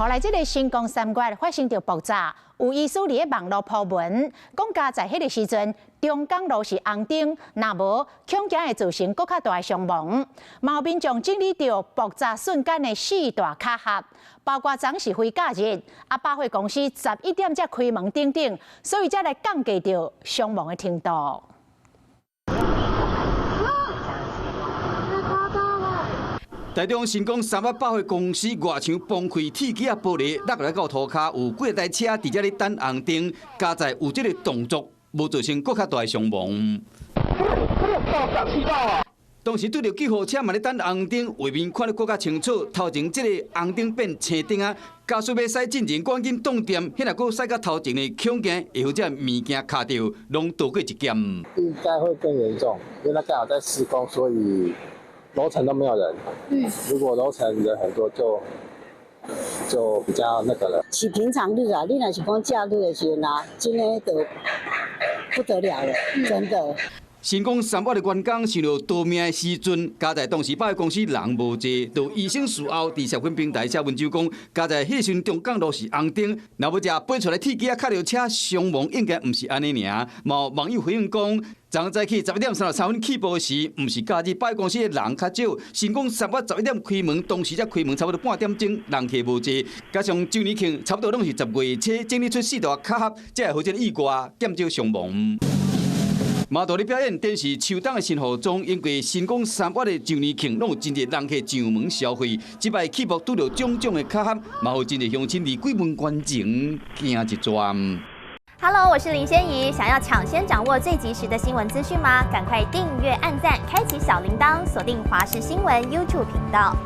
后来，这个新光三越发生着爆炸，有医师伫网络铺文，讲加在迄个时阵，中港路是红灯，若无恐惊会造成更较大的伤亡。毛民众经历着爆炸瞬间的四大卡壳，包括昨是非假日，百货公司11点才开门等等，所以才来降低着伤亡的程度。 台中新光三越百货公司外墙崩溃，铁机玻璃落来到涂骹，有几台车伫遮咧等红灯，加在有这个动作，无造成更较大的伤亡。当时对着救护车嘛咧等红灯，画面看得更较清楚。头前这个红灯变青灯啊，驾驶要驶进前赶紧动点，迄若搁驶到头前的恐惊会有这物件卡到，拢躲过一劫。应该会更严重，因为它刚好在施工，所以。 楼层都没有人，如果楼层人很多就比较那个了。是平常日啊，你若是讲假日的时候啊，真的都不得了了，真的。新光三越的员工想到逃命的时阵，加在当时百货公司人无济，就医生事后伫社群平台写文章讲，加在迄时中港路是红灯，若要只飞出来铁机啊，卡到车伤亡应该唔是安尼尔。某网友回应讲。 昨早起11点33分起步时，毋是假日，百货公司的人较少。新光三越11点开门，当时才开门差不多半点钟，人客无济。加上周年庆差不多拢是10月初，整理出四大卡盒，才会造成意外减少伤亡。马道咧表演电视秋冬的新服装，因为新光三越的周年庆拢有真侪人客上门消费，即摆起步拄到种种的卡盒，嘛有真侪乡亲离鬼门关前行一转。 Hello， 我是林仙怡。想要抢先掌握最及时的新闻资讯吗？赶快订阅、按赞、开启小铃铛，锁定华视新闻 YouTube 频道。